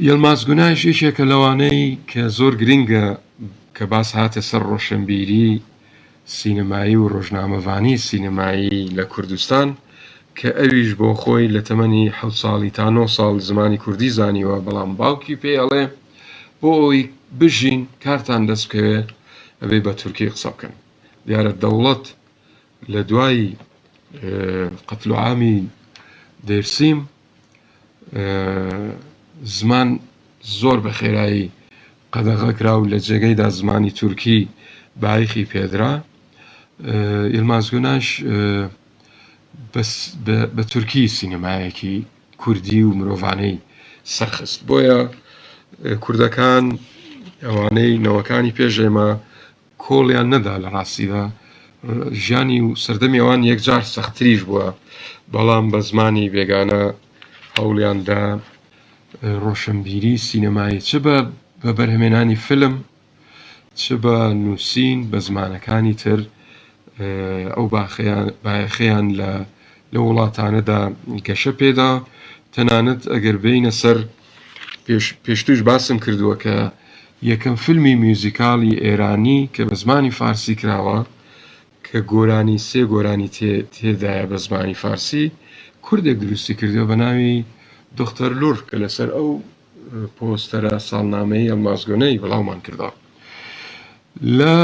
یلماس گوناش یەکێکە لەوانەی کە زۆر گرنگە کە باس هاتە سەر ڕۆشنبیری سینەمایی و ڕۆژنامەوانی سینەمایی لە کوردستان کە ئەویش بۆ خۆی لە تەمەنی 7 ساڵی تا 9 ساڵ زمانی کوردی زانیوە، بەڵام باوکی پێڵێ بۆ ئەوی بژین کارتان دەست بکەوێ ئەبێ بە تورکی قسە بکەن. دیارە دەوڵەت لە دوای قەتل و عامی دێرسیم زمان زۆر بە خێرایی قەدەغە کراو لە جێگەیدا زمانی تورکی بایخی پێدرا. یلماس گوناش بە تورکی سینەمایەکی کوردی و مرۆڤانەی سەرخست. بۆیە کوردەکان ئەوانەی نەوەکانی پێش ئێمە کۆڵیان نەدا لە ڕاستیدا، ژیانی و سەردەمی ئەوان یەکجار سەختتریش بووە، بەڵام بە زمانی بێگانە هەوڵیاندا ڕۆشنبیری سینەمایی چ بە بەرهەمێنانی فیلم چ بە نووسین بە زمانەکانی تر ئەو باەخەیان لە وڵاتانەدا گەشە پێدا. تەنانەت ئەگەر بینە سەر پێشتوش باسم کردووە کە یەکەم فیلمی میوزیکاڵی ئێرانی کە بە زمانی فارسی کراوە کە گۆرانی 3 گۆرانی تێدایە بە زمانی فارسی، کوردێک دروستی کردووە بە ناوی دختەر لور کە لەسەر ئەو پۆستەرە ساڵنامەی یلماس گونەی بڵاومان کردەوە. لە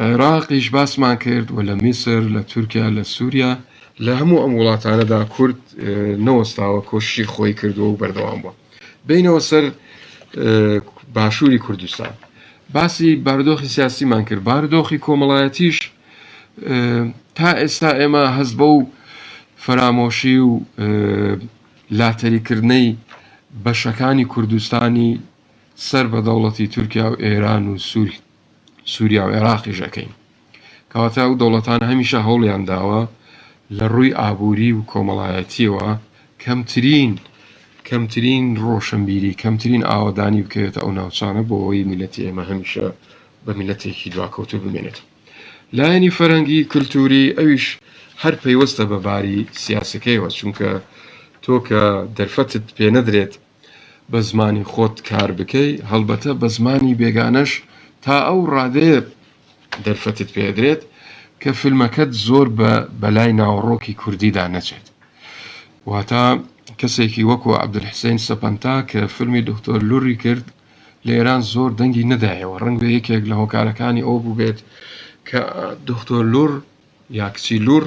عێراقیش باسمان کرد و لە میسر، لە تورکیا، لە سووریا، لە هەموو ئەم وڵاتانەدا کورد نەوەستاوە کۆششی خۆی کردووە و بەردەوام بووە. بینەوە سەر باشووری کوردستان باسی بارودۆخی سیاسیمان کرد. بارودۆخی کۆمەڵایەتیش تا ئێستا ئێمە هەست بە و فەرامۆشی و لاتەریکردنەی بەشەکانی کوردستانی سەر بە دەوڵەتی تورکیا و ئێران و سووریا و عێراقی ژەکەین. کەواتە ئەو دەوڵەتان هەمیشە هەوڵیان داوە لە ڕووی ئابووری و کۆمەڵایەتیەوە کەمترین ڕۆشنبیری، کەمترین ئاوادانی بکەوێتە ئەو ناوچانە بۆ ئەوەی میلەتی ئێمە هەمیشە بە میلەتێکی دواکەوتو بمێنێت. لایەنی فەرەنگی کللتوری ئەویش هەر پەیوەستە بە باری سیاسەکەیەوە، چونکە تۆ کە دەرفەتت پێ نەدرێت بە زمانی خۆت کار بکەی، هەڵبەتە بە زمانی بێگانەش تا ئەو ڕادەیە دەرفەتت پێدرێت کە فیلمەکەت زۆر بە لای ناوەڕۆکی کوردیدا نەچێت. واتە کەسێکی وەکو عەبدولحسین سەپەنتا کە فیلمی دکتۆر لوڕی کرد لە ئێران زۆر دەنگی نەدایەوە، ڕەنگ بە یەکێک لە هۆکارەکانی ئەو بوو بێت کە دکتۆر لوڕ یا کچی لوڕ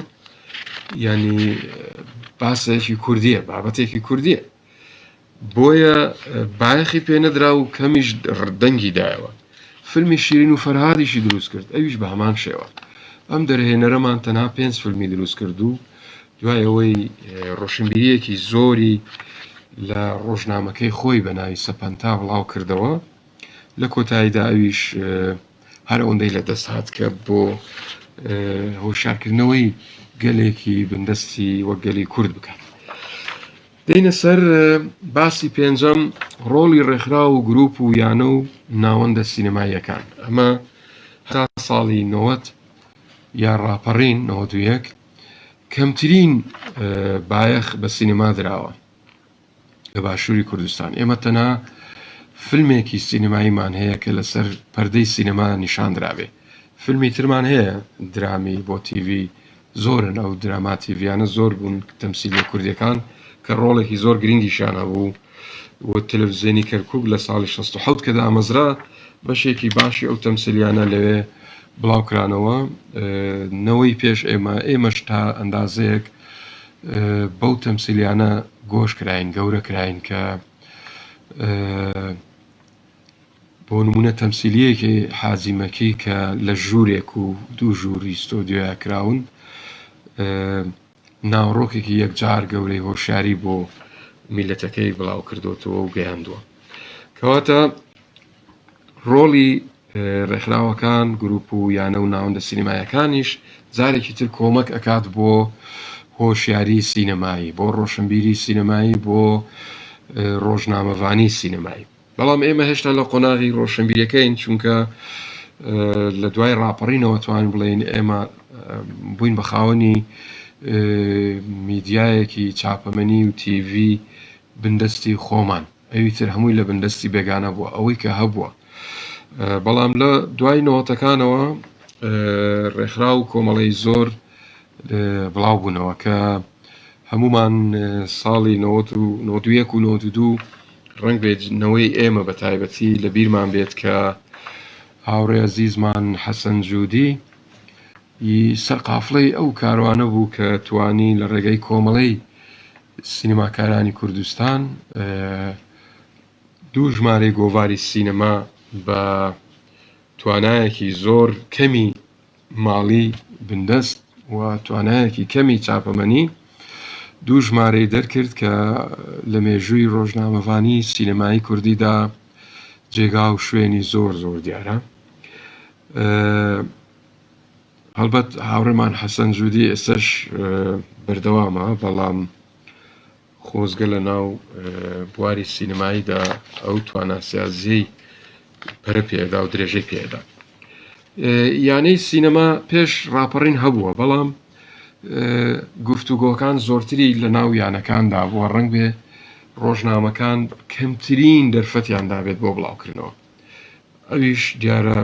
ینی باسێکی کوردیە، بابەتێکی کوردیە، بۆیە بایەخی پێ نەدرا و کەمیش دەنگی دایەوە. فیلمی شیرین و فەرهادیشی دروست کرد، ئەویش بە هەمان شێوە. ئەم دەرهێنەرەمان تەنها 5 فیلمی دروست کرد و دوای ئەوەی ڕۆشنبیریەکی زۆری لە ڕۆژنامەکەی خۆی بە ناوی سەپەنتا بڵاو کردەوە. لە کۆتاییدا ئەویش هەر ئەوەندەی لە دەست هات کە بۆ هۆشیارکردنەوەی گەلێکی بندەستی وەک گەلی کورد بکات. دێنە سەر باسی پێنجەم، ڕۆڵی ڕێکخرا و گروپ و یانە و ناوەندە سینەماییەکان. ئەمە تا ساڵی 90 یا ڕاپەڕین 91 کەمترین بایەخ بە سینەما دراوە لە باشووری کوردستان. ئێمە تەنها فیلمێکی سینەماییمان هەیە کە لەسەر پەردەی سینەما نیشاندراوێ. فیلمی ترمان هەیە درامی بۆ تیڤی زۆرن، ئەو دراما تیڤیانە زۆر بوون تەمسیلی کوردیەکان کە ڕۆڵێکی زۆر گرنگیشانە بوو و تەلەڤیزیۆنی کەرکووک لە ساڵی 67 کە دامەزرا بەشێکی باشی ئەو تەمسیلیانە لەوێ بڵاوکرانەوە. نەوەی پێش ئێمەش تا ئەندازەیەک بەو تەمسیلیانە گۆش کراین، گەورە کراین کە بۆ نمونە تەمسیلیەکی حازیمەکی کە لە ژوورێک و 2 ژووری ستۆدیۆیا کراون، ناوڕۆکێکی یەکجار گەورەی هۆشیاری بۆ میلەتەکەی بڵاو کردوتەوە و گەیاندووە. کەواتە ڕۆڵی ڕێکخراوەکان، گروپ و یانە و ناوەندە سینەماییەکانیش جارێکی تر کۆمەک ئەکات بۆ هۆشیاری سینەمایی، بۆ ڕۆشنبیری سینەمایی، بۆ ڕۆژنامەوانی سینەمایی. بەڵام ئێمە هێشتا لە قۆناغی ڕۆشنبیریەکەین، چونکە لە دوای ڕاپەڕینەوە توانین بڵێن ئێمە بووین بە خاوەنی میدیایەکی چاپەمەنی و تیڤی بندەستی خۆمان. ئەوی تر هەمووی لە بندستی بێگانە بووە ئەوەی کە هەبووە. بەڵام لە دوای نەوەتەکانەوە ڕێکخرا و کۆمەڵەی زۆر بڵاو بوونەوە کە هەمومان ساڵی 91 و 92 ڕەنگ بێتنەوەی ئێمە بە تایبەتی لە بیرمان بێت کە هاوڕێ عەزیزمان حەسەن جوودی سەر قافڵەی ئەو کاروانە بوو کە توانی لە ڕێگەی کۆمەڵەی سینەماکارانی کوردستان دوو ژمارەی گۆڤاری سینەما بە توانایەکی زۆر کەمی ماڵی بندەست و توانایەکی کەمی چاپەمەنی دوو ژمارەی دەرکرد کە لە مێژووی ڕۆژنامەوانی سینەمایی کوردیدا جێگا و شوێنی زۆر زۆر دیارە. هەڵبەت هاوڕێمان حەسەن جوودی ئێستاش بەردەوامە بەڵام خۆزگە لە ناو بواری سینەماییدا ئەو تواناسیازیەی پەرە پێدا و درێژەی پێدا. یانەی سینەما پێش ڕاپەڕین هەبووە بەڵام گفتوگۆکان زۆرتری لە ناو یانەکاندا بووە ڕەنگ بێ ڕۆژنامەکان کەمترین دەرفەتیاندا بێت بۆ بڵاوکردنەوە. ئەویش دیارە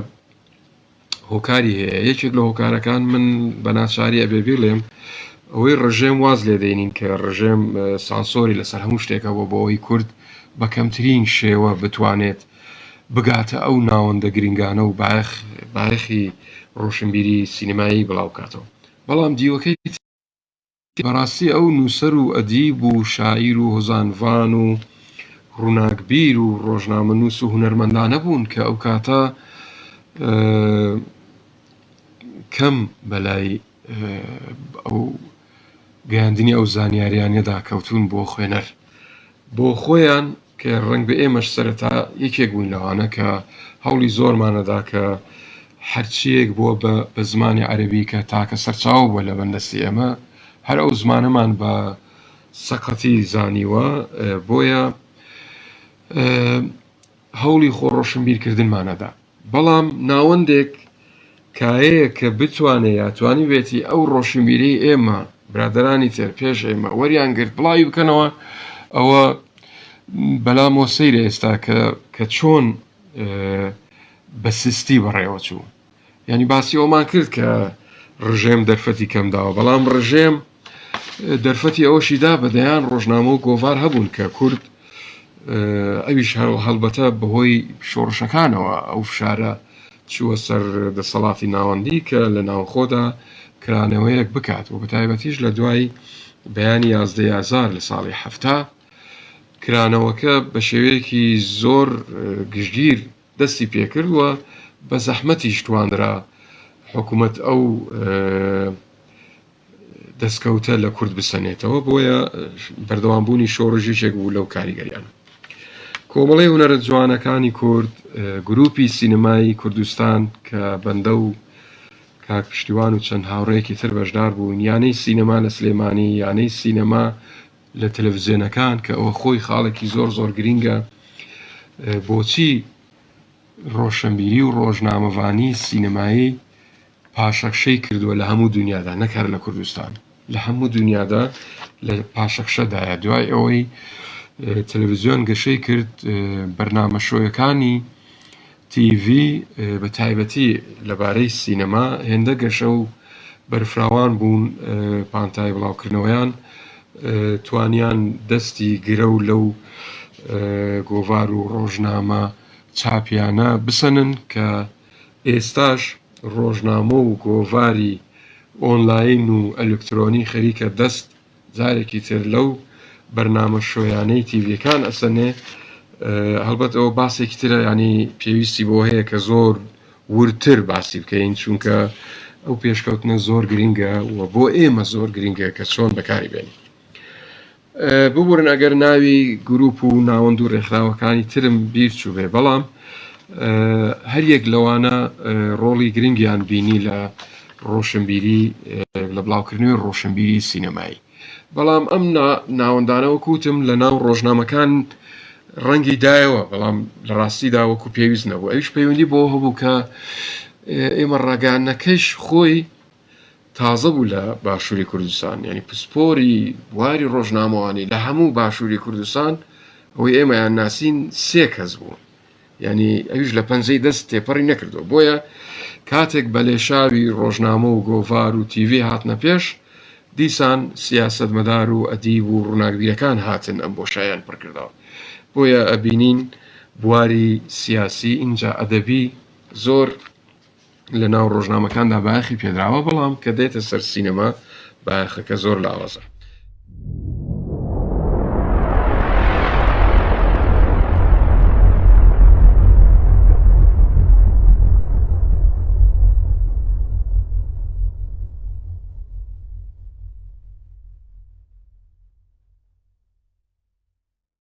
هۆکاری هەیە. یەکێک لە هۆکارەکان من بە ناچاری ئەبێ بڵێم ئەوەی ڕژێم واز لێ دەینین کە ڕژێم سانسۆری لەسەر هەموو شتێکە بۆ ئەوەی کورد بە کەمترین شێوە بتوانێت بگاتە ئەو ناوەندە گرنگانە و باەخی ڕۆشنبیری سینەمایی بڵاوکاتەوە. بەڵام دیوەکەی بەڕاستی ئەو نووسەر و ئەدیب و شاعیر و هۆزانڤان و ڕووناکبیر و ڕۆژنامە نووس و هونەرمەندانە بوون کە ئەو کاتە کەم بەلای ئەو گەیاندنی ئەو زانیاریانەدا کەوتون بۆ خوێنەر بۆ خۆیان کە ڕەنگ بە ئێمەش سەرەتا یەکێک بووین لەوانە کە هەوڵی زۆرمانەدا کە هەرچیەک بووە بە زمانی عەرەبی کە تاکە سەرچاو بووە لە بەندەستی ئێمە هەر ئەو زمانەمان بە سەقەتی زانیوە بۆیە هەوڵی خۆڕۆشنبیرکردنمانەدا. بەڵام ناوەندێک کایەیە کە بتوانێت یاتوانی بێتی ئەو ڕۆشنبیری ئێمە برادرانی تر پێش ئێمە وەریان گرت بڵاوی بکەنەوە ئەوە بەلا مۆسەیرە ئێستا کە چۆن بە سستی بەڕێوە چوو. یعنی باسی ئەومان کرد کە ڕژێم دەرفەتی کەم داوە بەڵام ڕژێم دەرفەتی ئەوەشی دا بەدەیان ڕۆژنامە و گۆڤار هەبوون کە کورد ئەویش هەڵبەتە بەهۆی شۆڕشەکانەوە ئەو فشارە چووە سەر دەسەڵاتی ناوەندی کە لە ناوخۆدا کرانەوەیەک بکات و بەتایبەتیش لە دوای بەیانی 11 ئازار لە ساڵی 70 کرانەوەکە بە شێوەیەکی زۆر گشتگیر دەستی پێکردووە بە زەحمەتیش توانرا حکوومەت ئەو دەستکەوتە لە کورد بسەنێتەوە بۆیە بەردەوامبوونی شۆڕژیشێک بوو لەو کاریگەریانە. کۆمەڵەی هونەرە جوانەکانی کورد گروپی سینەمایی کوردستان کە بەندە و کاک پشتیوان و چەند هاوڕێکی تر بەشدار بوون یانەی سینەما لە سلێمانی یانەی سینەما لە تەلەڤیزیۆنەکان کە ئەوە خۆی خاڵێکی زۆر زۆر گرینگە بۆچی ڕۆشنبیری و ڕۆژنامەوانی سینەمایی پاشەخشەی کردووە لە هەموو دنیادا نەکار لە کوردستان لە هەموو دنیادا لە پاشەخشەدایە دوای ئەوەی تەلەڤیزیۆن گەشەی کرد بەرنامە شۆیەکانی تیڤ بە تایبەتی لەبارەی سینەما هێندە گەشە و بەرفراوان بوون پانتای بڵاوکردنەوەیان توانیان دەستی گرە و لەو گۆڤار و ڕۆژنامە چاپیانە بسەنن کە ئێستاش ڕۆژنامە و گۆڤاری ئۆنلاین و ئەلکترۆنی خەریکە دەست جارێکی تر لەو بەرنامە شۆیانەی تیڤیەکان ئەسەنێ. هەڵبەت ئەوە باسێکی ترە ینی پێویستی بۆ هەیە کە زۆر ورتر باسی بکەین چونکە ئەو پێشکەوتنە زۆر گرینگە و بۆ ئێمە زۆر گرینگە کە چۆن بەکاری بێنین. ببورن ئەگەر ناوی گروپ و ناوەند و ڕێکخراوەکانی ترم بیرچوو بێ بەڵام هەر یەک لەوانە ڕۆڵی گرنگیان بینی لە ڕۆشنبیری لە بڵاوکردنەوەی ڕۆشنبیری سینەمایی. بەڵام ئەم ناوەندانەوە کوتم لە ناو ڕۆژنامەکان ڕەنگی دایەوە بەڵام لە ڕاستیدا وەکو پێویست نەبوو. ئەویش پەیوەندی بۆ هەبوو کە ئێمە ڕاگەیاندنەکەش خۆی تازە بوو لە باشووری کوردستان یعنی پسپۆری بواری ڕۆژنامەوانی لە هەموو باشووری کوردستان ئەوەی ئێمەیان ناسین 3 کەس بوو، یعنی ئەویش لە پەنجەی دەست تێپەڕی نەکردو. بۆیە کاتێک بە لێشاوی ڕۆژنامە و گۆڤار و تیڤ هاتنە پێش، دیسان سیاسەتمەدار و ئەدیب و ڕووناکبیرەکان هاتن ئەم بۆشاییان پڕکردەوە. بۆیە ئەبینین بواری سیاسی ئینجا ئەدەبی زۆر لە ناو ڕۆژنامەکاندا بایەخی پێدراوە، بەڵام کە دێتە سەر سینەما بایەخەکە زۆر لاوازە.